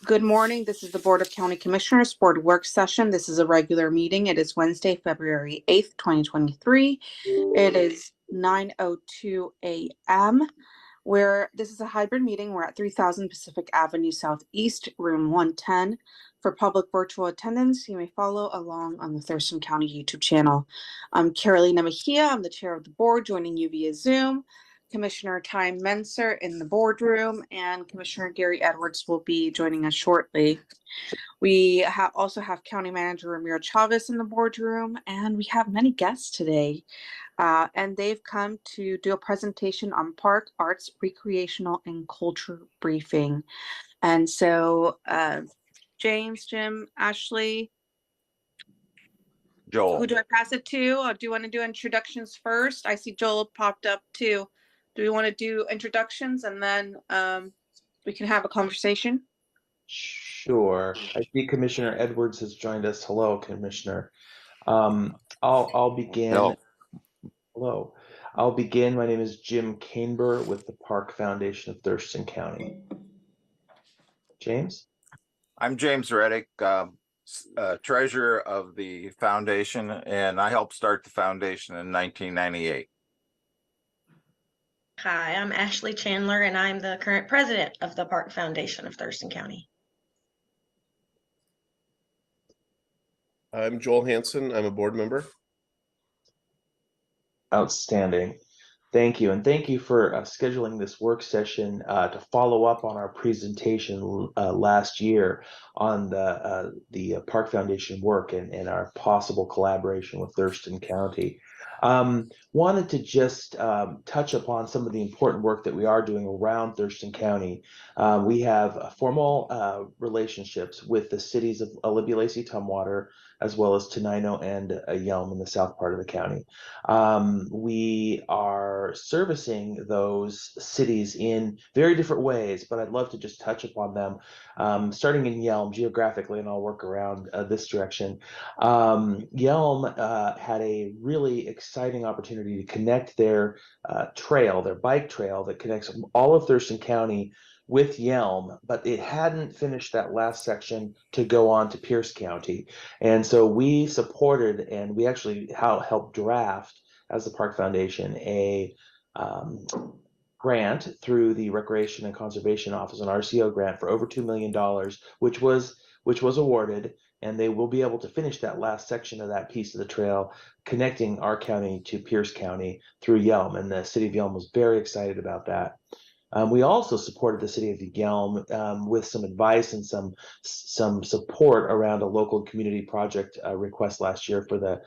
Good morning. This is the Board of County Commissioners Board Work Session. This is a regular meeting. It is Wednesday, February 8th, 2023. It is 9:02 a.m. This is a hybrid meeting. We're at 3000 Pacific Avenue Southeast, room 110. For public virtual attendance, you may follow along on the Thurston County YouTube channel. I'm Carolina Mejia. I'm the chair of the board, joining you via Zoom. Commissioner Ty Menser in the boardroom, and Commissioner Gary Edwards will be joining us shortly. We also have County Manager Ramiro Chavez in the boardroom, and we have many guests today. And they've come to do a presentation on park arts, recreational, and culture briefing. And so, James, Jim, Ashley, Joel. who do I pass it to? Or do you want to do introductions first? I see Joel popped up too. Do we want to do introductions and then we can have a conversation? Sure. I see Commissioner Edwards has joined us. Hello, Commissioner. I'll begin. No. Hello. I'll begin. My name is Jim Cainber with the Park Foundation of Thurston County. James? I'm James Reddick, treasurer of the foundation, and I helped start the foundation in 1998. Hi, I'm Ashley Chandler, and I'm the current president of the Park Foundation of Thurston County. I'm Joel Hansen. I'm a board member. Outstanding. Thank you. And thank you for scheduling this work session to follow up on our presentation last year on the Park Foundation work and our possible collaboration with Thurston County. Wanted to just touch upon some of the important work that we are doing around Thurston County. We have formal relationships with the cities of Olympia, Lacey, Tumwater, as well as Tenino and Yelm in the south part of the county. We are servicing those cities in very different ways, but I'd love to just touch upon them. Starting in Yelm geographically, and I'll work around this direction. Yelm had a really exciting opportunity to connect their trail, their bike trail that connects all of Thurston County with Yelm, but it hadn't finished that last section to go on to Pierce County. And so we supported, and we actually helped draft as the Park Foundation a grant through the Recreation and Conservation Office, an RCO grant for over $2 million, which was awarded, and they will be able to finish that last section of that piece of the trail connecting our county to Pierce County through Yelm, and the city of Yelm was very excited about that. We also supported the city of Yelm with some advice and some support around a local community project request last year for their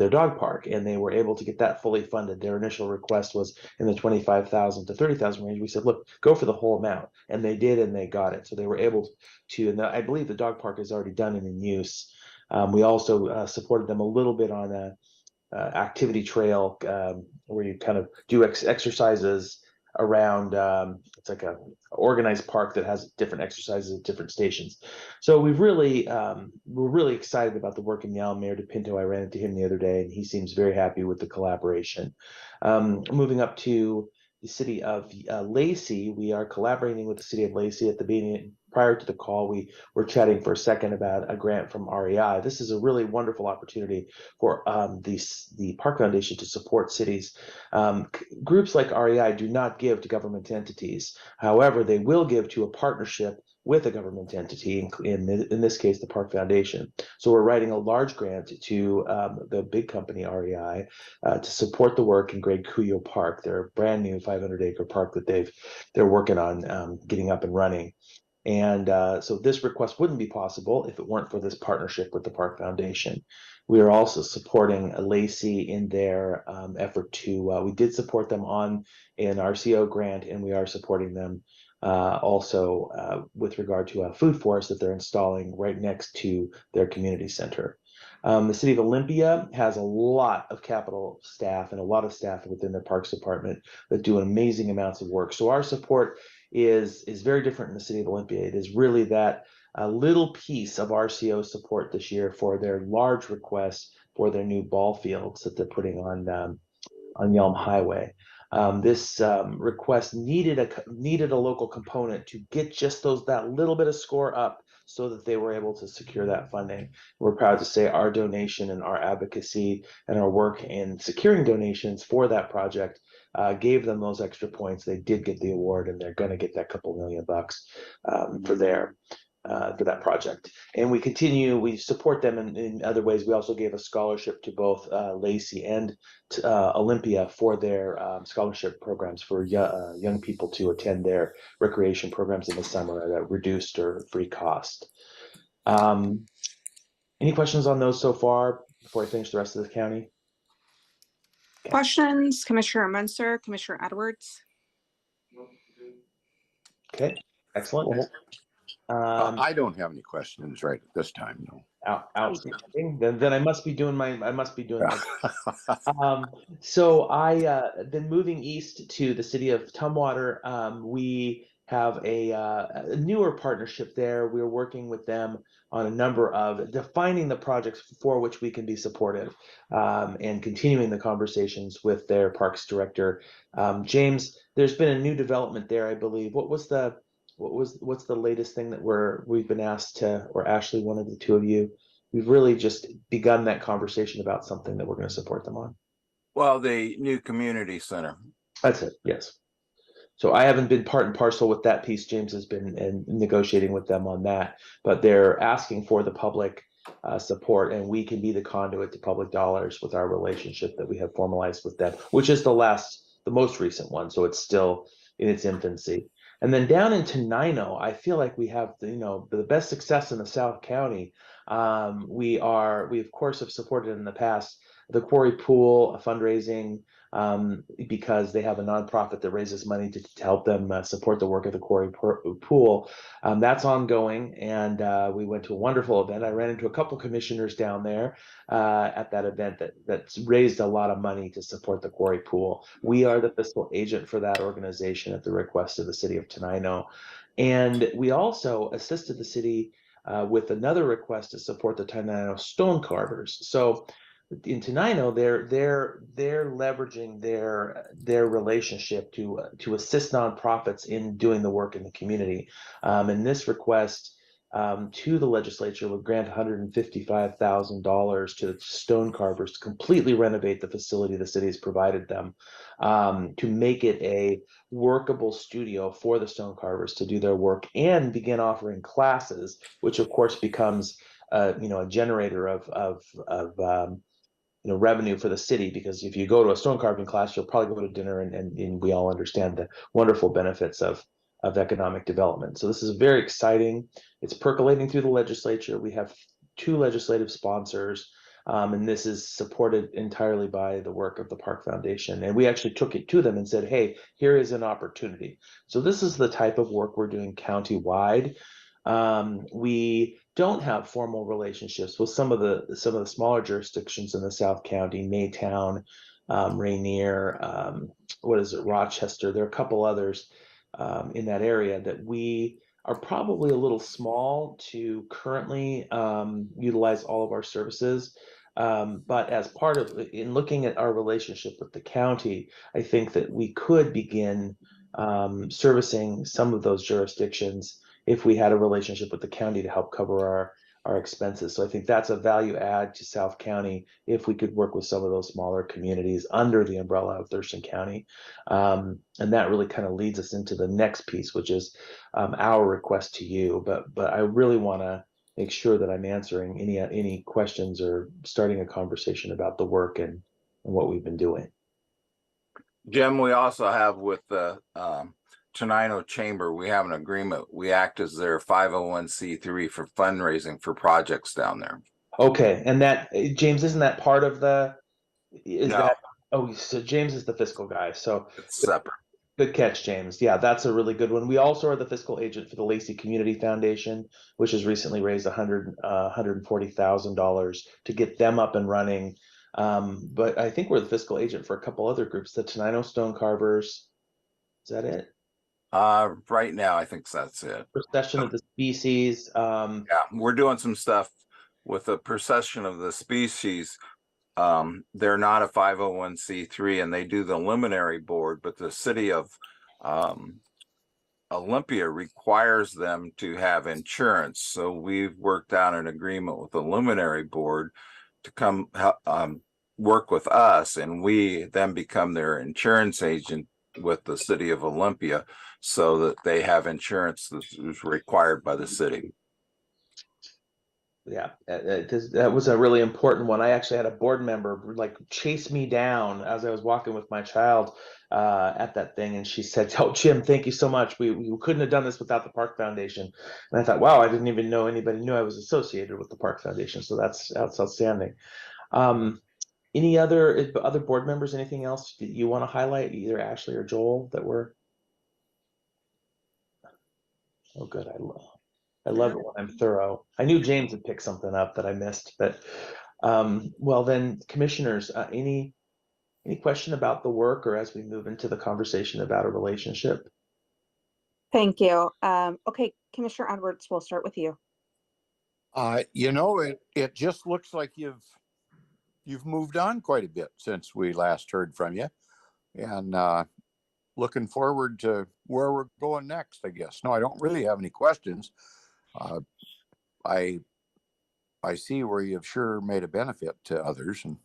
dog park, and they were able to get that fully funded. Their initial request was in the $25,000 to $30,000 range. We said, look, go for the whole amount, and they did, and they got it. So they were able to, and I believe the dog park is already done and in use. We also supported them a little bit on a activity trail where you kind of do exercises around. It's like a organized park that has different exercises at different stations. So we're really excited about the work in Yelm. Mayor DePinto, I ran into him the other day, and he seems very happy with the collaboration. Moving up to the city of Lacey, we are collaborating with the city of Lacey. At the beginning, prior to the call, we were chatting for a second about a grant from REI. This is a really wonderful opportunity for the Park Foundation to support cities. Groups like REI do not give to government entities. However, they will give to a partnership with a government entity, in this case, the Park Foundation. So we're writing a large grant to the big company REI to support the work in Great Cuyo Park, their brand new 500-acre park that they're working on getting up and running. And so this request wouldn't be possible if it weren't for this partnership with the Park Foundation. We are also supporting Lacey in their effort to, we did support them on an RCO grant, and we are supporting them also with regard to a food forest that they're installing right next to their community center. The city of Olympia has a lot of capital staff and a lot of staff within their parks department that do amazing amounts of work. So our support is very different in the city of Olympia. It is really that a little piece of RCO support this year for their large request for their new ball fields that they're putting on Yelm Highway. This request needed a local component to get just that little bit of score up so that they were able to secure that funding. We're proud to say our donation and our advocacy and our work in securing donations for that project gave them those extra points. They did get the award, and they're going to get that couple $1 million for that project. And we support them in other ways. We also gave a scholarship to both Lacey and Olympia for their scholarship programs for young people to attend their recreation programs in the summer at a reduced or free cost. Any questions on those so far before I finish the rest of the county? Questions, Commissioner Munster, Commissioner Edwards? Okay, excellent. I don't have any questions right at this time, no. Outstanding. Then I must be doing my so then moving east to the city of Tumwater, we have a newer partnership there. We're working with them on a number of defining the projects for which we can be supportive, and continuing the conversations with their parks director. James, there's been a new development there, I believe. What's the latest thing that we've been asked to, or Ashley, one of the two of you? We've really just begun that conversation about something that we're going to support them on. Well, the new community center. That's it. Yes. So I haven't been part and parcel with that piece. James has been negotiating with them on that, but they're asking for the public support, and we can be the conduit to public dollars with our relationship that we have formalized with them, which is the most recent one. So it's still in its infancy. And then down in Tenino, I feel like we have the best success in the South County. We of course have supported in the past the Quarry Pool fundraising, because they have a nonprofit that raises money to help them support the work of the Quarry Pool. That's ongoing, and we went to a wonderful event. I ran into a couple commissioners down there at that event that's raised a lot of money to support the Quarry Pool. We are the fiscal agent for that organization at the request of the city of Tenino. And we also assisted the city with another request to support the Tenino stone carvers. So in Tenino, they're leveraging their relationship to assist nonprofits in doing the work in the community. And this request to the legislature would grant $155,000 to the stone carvers to completely renovate the facility the city has provided them, to make it a workable studio for the stone carvers to do their work, and begin offering classes, which of course becomes a generator of revenue for the city, because if you go to a stone carving class, you'll probably go to dinner, and we all understand the wonderful benefits of economic development. So this is very exciting. It's percolating through the legislature. We have 2 legislative sponsors, and this is supported entirely by the work of the Park Foundation. And we actually took it to them and said, hey, here is an opportunity. So this is the type of work we're doing countywide. We don't have formal relationships with some of the smaller jurisdictions in the South County, Maytown, Rainier, Rochester. There are a couple others in that area that we are probably a little small to currently utilize all of our services. But as part of in looking at our relationship with the county, I think that we could begin servicing some of those jurisdictions if we had a relationship with the county to help cover our expenses. So I think that's a value add to South County if we could work with some of those smaller communities under the umbrella of Thurston County. And that really kind of leads us into the next piece, which is our request to you. But I really want to make sure that I'm answering any questions or starting a conversation about the work and what we've been doing. Jim, we also have with the Tenino Chamber, we have an agreement. We act as their 501c3 for fundraising for projects down there. Okay, and that, James, isn't that part of the? No. So James is the fiscal guy. So It's separate. Good catch, James. Yeah, that's a really good one. We also are the fiscal agent for the Lacey Community Foundation, which has recently raised $140,000 to get them up and running. But I think we're the fiscal agent for a couple other groups, the Tenino Stone Carvers. Is that it? Right now, I think that's it. Procession of the Species. Yeah, we're doing some stuff with the procession of the species. they're not a 501c3 and they do the luminary board, but the city of Olympia requires them to have insurance. So we've worked out an agreement with the luminary board to come work with us, and we then become their insurance agent with the city of Olympia so that they have insurance that is required by the city. Yeah, that was a really important one. I actually had a board member like chase me down as I was walking with my child at that thing, and she said, "Oh, Jim, thank you so much. We couldn't have done this without the Park Foundation." And I thought, wow, I didn't even know anybody knew I was associated with the Park Foundation. So that's outstanding. Any other board members? Anything else that you want to highlight, either Ashley or Joel, that were? Oh, good. I love it when I'm thorough. I knew James would pick something up that I missed, but well then, commissioners, any question about the work, or as we move into the conversation about a relationship? Thank you. Okay, Commissioner Edwards, we'll start with you. You know, it just looks like you've moved on quite a bit since we last heard from you, and looking forward to where we're going next, I guess. No, I don't really have any questions. I see where you've sure made a benefit to others, and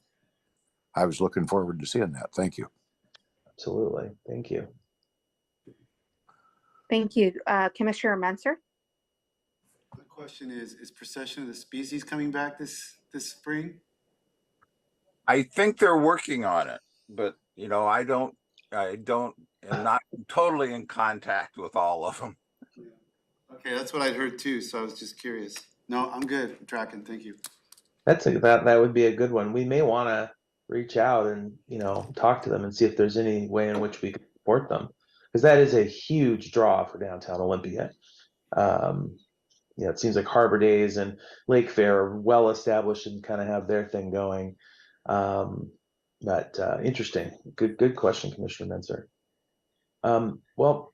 I was looking forward to seeing that. Thank you. Absolutely. Thank you. Thank you. Commissioner Menser? My question is Procession of the Species coming back this spring? I think they're working on it, but you know, I am not totally in contact with all of them. Okay, that's what I'd heard too, so I was just curious. No, I'm good. I'm tracking. Thank you. That would be a good one. We may want to reach out and talk to them and see if there's any way in which we can support them, because that is a huge draw for downtown Olympia. It seems like Harbor Days and Lake Fair are well established and kind of have their thing going. But interesting. Good question, Commissioner Menser. Well,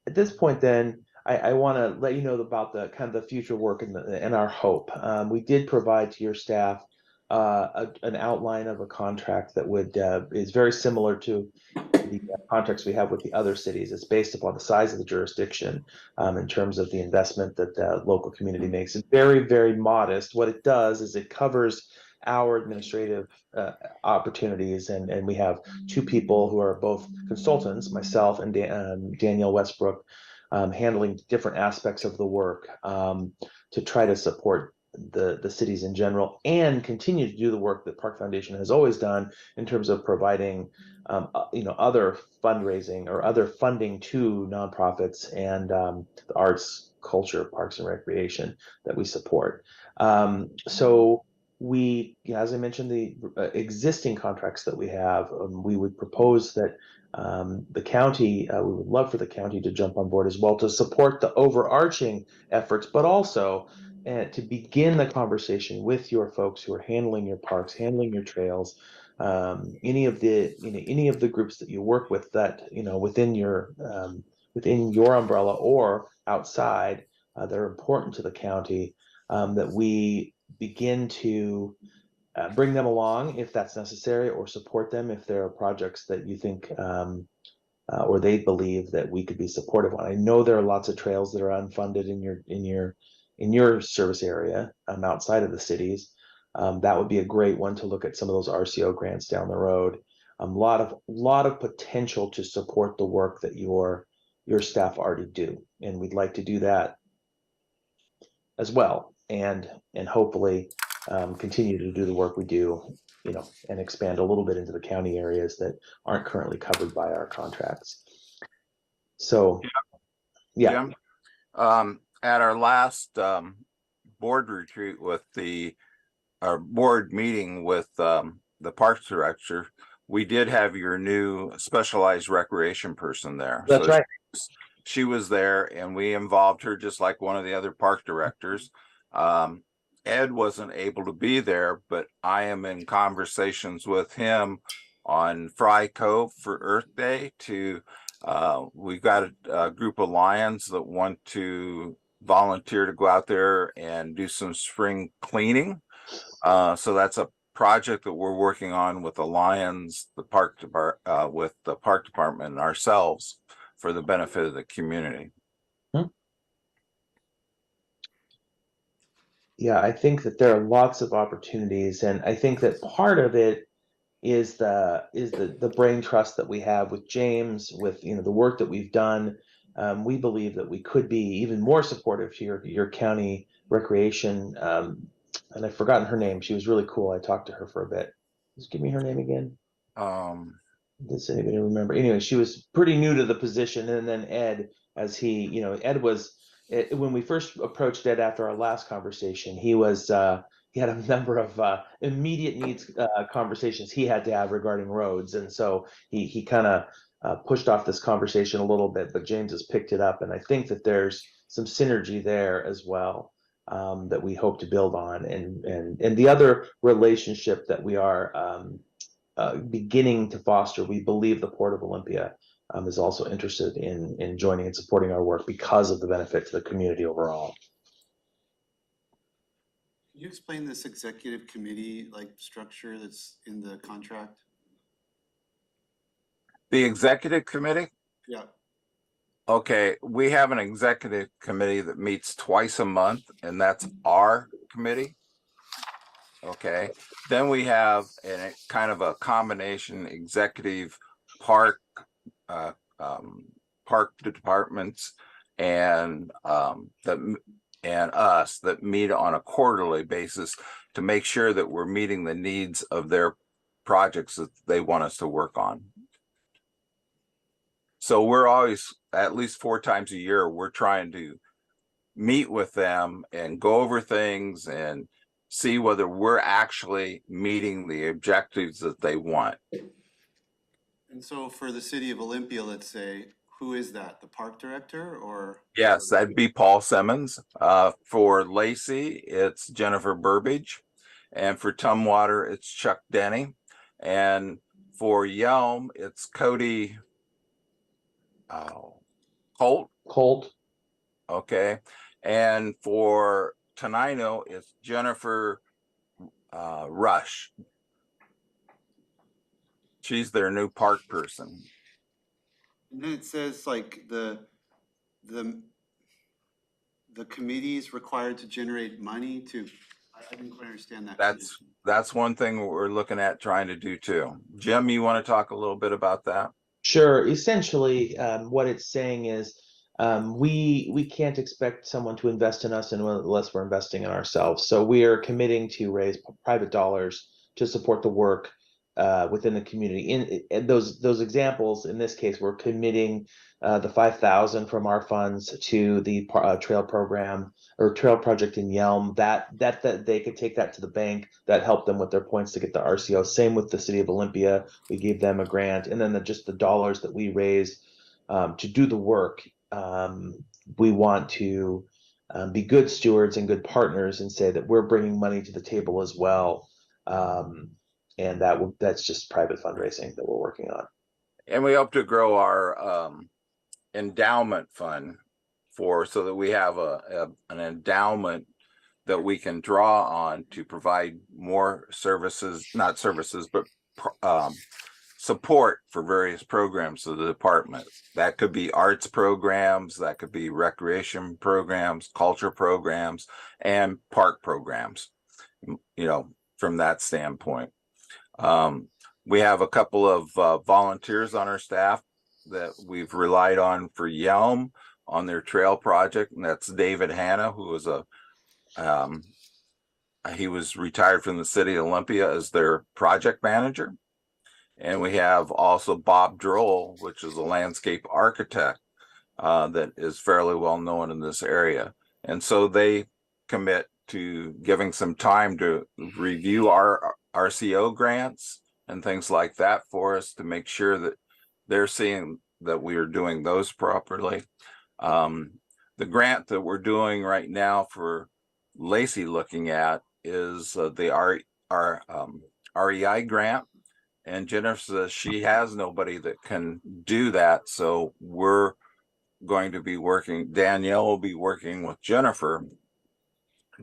at this point then, I want to let you know about the kind of the future work and our hope. We did provide to your staff an outline of a contract that is very similar to the contracts we have with the other cities. It's based upon the size of the jurisdiction in terms of the investment that the local community makes. It's very, very modest. What it does is it covers our administrative opportunities, and we have two people who are both consultants, myself and Danielle Westbrook, handling different aspects of the work to try to support the cities in general and continue to do the work that Park Foundation has always done in terms of providing other fundraising or other funding to nonprofits and the arts, culture, parks and recreation that we support. So we, as I mentioned, the existing contracts that we have, we would propose that the county, we would love for the county to jump on board as well to support the overarching efforts, but also to begin the conversation with your folks who are handling your parks, handling your trails, any of the groups that you work with that within your umbrella or outside that are important to the county, that we begin to bring them along if that's necessary, or support them if there are projects that you think or they believe that we could be supportive on. I know there are lots of trails that are unfunded in your service area outside of the cities. That would be a great one to look at some of those RCO grants down the road. A lot of potential to support the work that your staff already do, and we'd like to do that as well, and hopefully continue to do the work we do, and expand a little bit into the county areas that aren't currently covered by our contracts. So, yeah. Jim, at our last board retreat with our board meeting with the Parks Director, we did have your new specialized recreation person there. That's right. She was there, and we involved her just like one of the other park directors. Ed wasn't able to be there, but I am in conversations with him on Fry Cove for Earth Day we've got a group of Lions that want to volunteer to go out there and do some spring cleaning. So that's a project that we're working on with the Lions, the park with the park department and ourselves for the benefit of the community. Yeah, I think that there are lots of opportunities, and I think that part of it is the brain trust that we have with James, with the work that we've done. We believe that we could be even more supportive to your county recreation. And I've forgotten her name. She was really cool. I talked to her for a bit. Just give me her name again. Does anybody remember? Anyway, she was pretty new to the position, and then Ed, as he, Ed was when we first approached Ed after our last conversation, he had a number of immediate needs conversations he had to have regarding roads, and so he kind of pushed off this conversation a little bit, but James has picked it up, and I think that there's some synergy there as well that we hope to build on, and the other relationship that we are beginning to foster. We believe the Port of Olympia is also interested in joining and supporting our work because of the benefit to the community overall. Can you explain this executive committee like structure that's in the contract? The executive committee? Yeah. Okay, we have an executive committee that meets twice a month, and that's our committee. Okay, then we have a kind of a combination executive park park departments and us that meet on a quarterly basis to make sure that we're meeting the needs of their projects that they want us to work on. So we're always, at least 4 times a year, we're trying to meet with them and go over things and see whether we're actually meeting the objectives that they want. And so for the city of Olympia, let's say, who is that? The park director or? Yes, that'd be Paul Simmons. For Lacey, it's Jennifer Burbage. And for Tumwater, it's Chuck Denny. And for Yelm, it's Cody Colt. Okay. And for Tenino, it's Jennifer Rush. She's their new park person. And then it says like the committee is required to generate money to, I didn't quite understand that. That's one thing we're looking at trying to do too. Jim, you want to talk a little bit about that? Sure. Essentially, what it's saying is we can't expect someone to invest in us unless we're investing in ourselves. So we are committing to raise private dollars to support the work within the community. In those examples, in this case, we're committing the $5,000 from our funds to the trail program or trail project in Yelm. That they could take that to the bank. That helped them with their points to get the RCO. Same with the city of Olympia. We gave them a grant, and then just the dollars that we raise to do the work. We want to be good stewards and good partners and say that we're bringing money to the table as well. And that's just private fundraising that we're working on. And we hope to grow our endowment fund so that we have an endowment that we can draw on to provide more services, not services, but support for various programs of the department. That could be arts programs, that could be recreation programs, culture programs, and park programs, from that standpoint. We have a couple of volunteers on our staff that we've relied on for Yelm on their trail project, and that's David Hanna, who was he was retired from the city of Olympia as their project manager. And we have also Bob Droll, which is a landscape architect that is fairly well known in this area. And so they commit to giving some time to review our RCO grants and things like that for us to make sure that they're seeing that we are doing those properly. The grant that we're doing right now for Lacey looking at is the REI grant. And Jennifer says she has nobody that can do that. So we're going to be Danielle will be working with Jennifer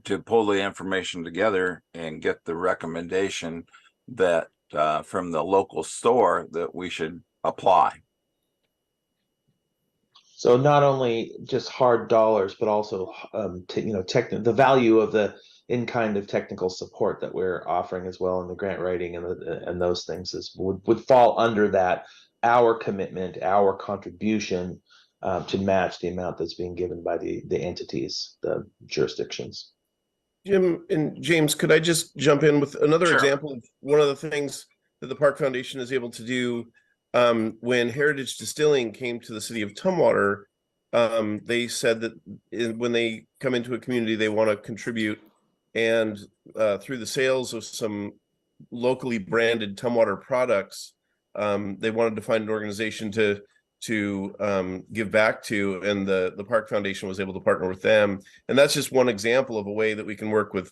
to pull the information together and get the recommendation that from the local store that we should apply. So not only just hard dollars, but also the value of the in-kind of technical support that we're offering as well, and the grant writing and those things would fall under that, our commitment, our contribution to match the amount that's being given by the entities, the jurisdictions. Jim and James, could I just jump in with another Sure. example of one of the things that the Park Foundation is able to do? When Heritage Distilling came to the city of Tumwater, they said that when they come into a community, they want to contribute, and through the sales of some locally branded Tumwater products, they wanted to find an organization to give back to, and the Park Foundation was able to partner with them. And that's just one example of a way that we can work with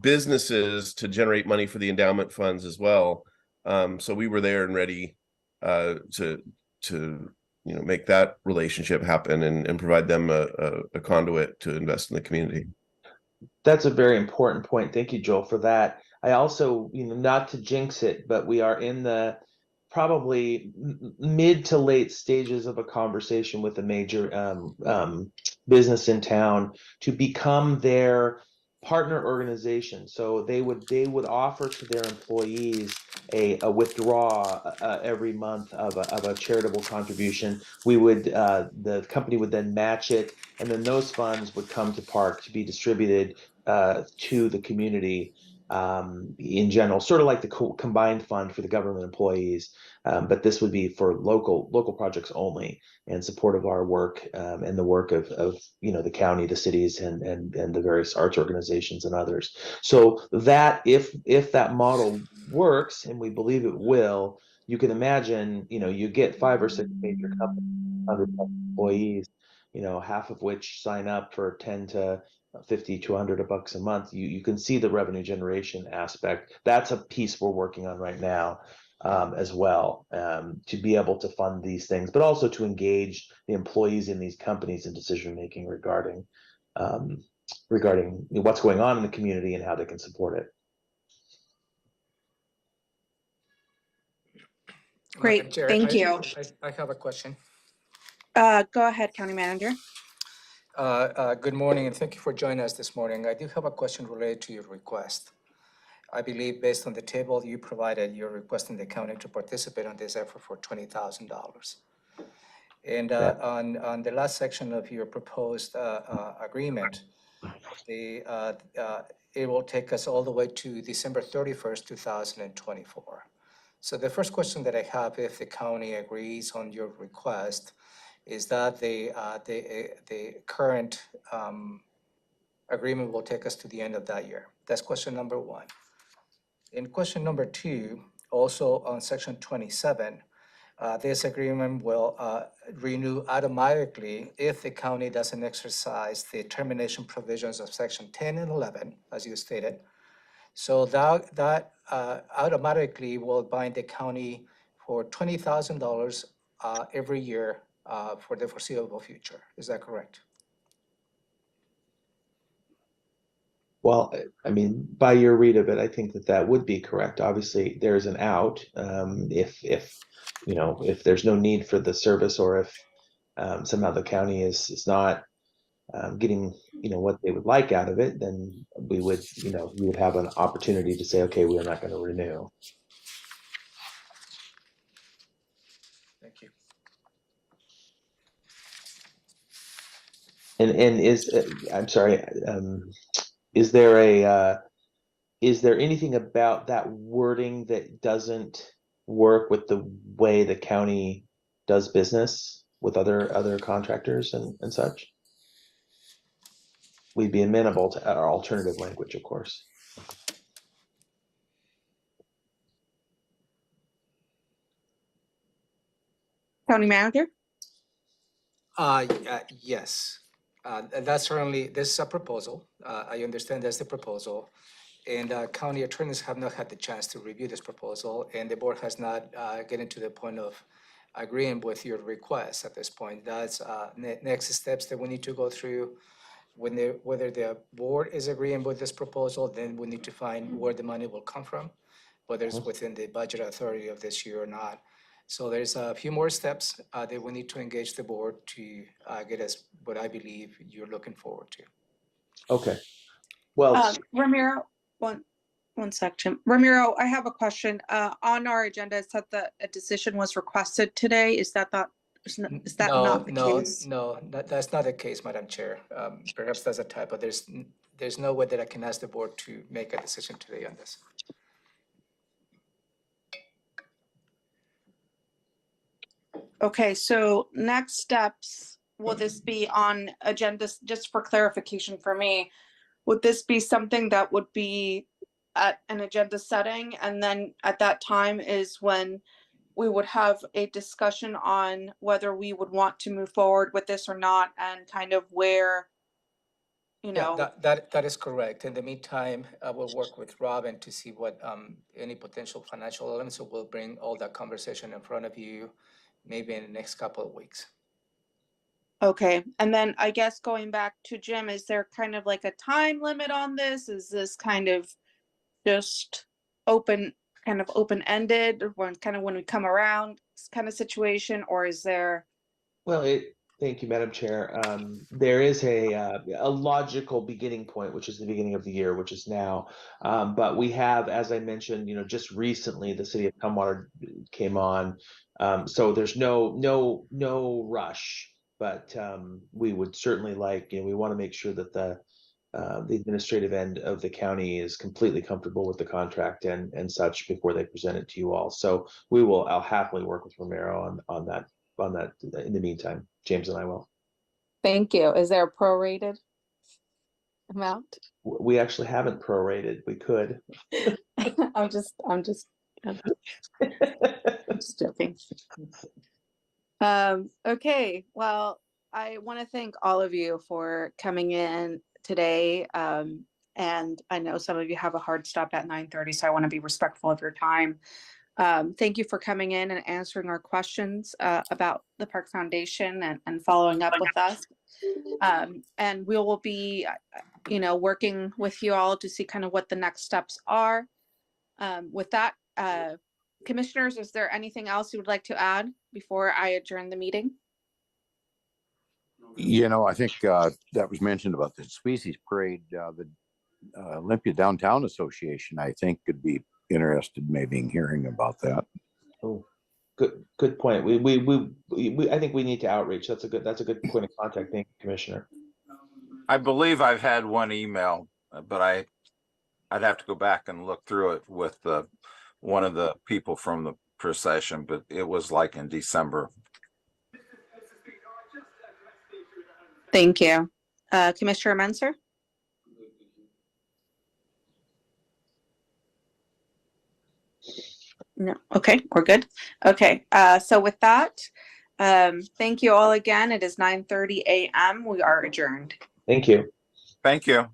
businesses to generate money for the endowment funds as well. So we were there and ready to make that relationship happen and provide them a conduit to invest in the community. That's a very important point. Thank you, Joel, for that. I also, not to jinx it, but we are in the probably mid to late stages of a conversation with a major business in town to become their partner organization. So they would offer to their employees a withdrawal every month of a charitable contribution. We would the company would then match it, and then those funds would come to Park to be distributed to the community in general, sort of like the combined fund for the government employees, but this would be for local projects only, in support of our work and the work of the county, the cities, and the various arts organizations and others. So that if that model works, and we believe it will, you can imagine, you get 5 or 6 major companies, 100 employees, half of which sign up for 10 to 50 to $100 a month. You can see the revenue generation aspect. That's a piece we're working on right now as well, to be able to fund these things, but also to engage the employees in these companies in decision making regarding what's going on in the community and how they can support it. Great, Madam Chair, thank you. I have a question. Go ahead, County Manager. Good morning, and thank you for joining us this morning. I do have a question related to your request. I believe based on the table you provided, you're requesting the county to participate on this effort for $20,000. And on the last section of your proposed agreement, it will take us all the way to December 31st, 2024. So the first question that I have, if the county agrees on your request, is that the current agreement will take us to the end of that year. That's question number one. And question number two, also on section 27, this agreement will renew automatically if the county doesn't exercise the termination provisions of section 10 and 11, as you stated. So that automatically will bind the county for $20,000 every year for the foreseeable future. Is that correct? Well, I mean, by your read of it, I think that would be correct. Obviously, there's an out if there's no need for the service, or if somehow the county is not getting what they would like out of it, then we would have an opportunity to say, okay, we're not going to renew. Thank you. And I'm sorry, is there anything about that wording that doesn't work with the way the county does business with other contractors and such? We'd be amenable to our alternative language, of course. County Manager? Yes. That's certainly, this is a proposal. I understand that's the proposal. And county attorneys have not had the chance to review this proposal, and the board has not gotten to the point of agreeing with your request at this point. That's next steps that we need to go through whether the board is agreeing with this proposal, then we need to find where the money will come from, whether it's within the budget authority of this year or not. So there's a few more steps that we need to engage the board to get us what I believe you're looking forward to. Okay. Well, Ramiro, one sec, Jim. Ramiro, I have a question. On our agenda, it said that a decision was requested today. Is that not the case? No, that's not the case, Madam Chair. Perhaps that's a typo. There's no way that I can ask the board to make a decision today on this. Okay, so next steps, will this be on agenda, just for clarification for me, would this be something that would be at an agenda setting, and then at that time is when we would have a discussion on whether we would want to move forward with this or not, and kind of where, you know? Yeah, that is correct. In the meantime, I will work with Robin to see what any potential financial elements. So we'll bring all that conversation in front of you, maybe in the next couple of weeks. Okay, and then I guess going back to Jim, is there kind of like a time limit on this? Is this kind of just kind of open-ended, when we come around kind of situation, or is there? well, thank you, Madam Chair. There is a logical beginning point, which is the beginning of the year, which is now. But we have, as I mentioned, just recently, the city of Tumwater came on. So there's no rush, but we would certainly like, we want to make sure that the administrative end of the county is completely comfortable with the contract and such before they present it to you all. So I'll happily work with Romero on that in the meantime. James and I will. Thank you. Is there a prorated amount? We actually haven't prorated. We could. I'm just joking. Okay, well, I want to thank all of you for coming in today. And I know some of you have a hard stop at 9:30, so I want to be respectful of your time. Thank you for coming in and answering our questions about the Park Foundation and following up with us. And we will be, working with you all to see kind of what the next steps are. With that, commissioners, is there anything else you would like to add before I adjourn the meeting? I think that was mentioned about the species parade. The Olympia Downtown Association, I think, could be interested maybe in hearing about that. Oh, good point. I think we need to outreach. That's a good point of contact. Thank you, Commissioner. I believe I've had one email, but I'd have to go back and look through it with one of the people from the procession, but it was like in December. Thank you. Commissioner Menser? No. Okay, we're good. Okay, so with that, thank you all again. It is 9:30 a.m. We are adjourned. Thank you. Thank you.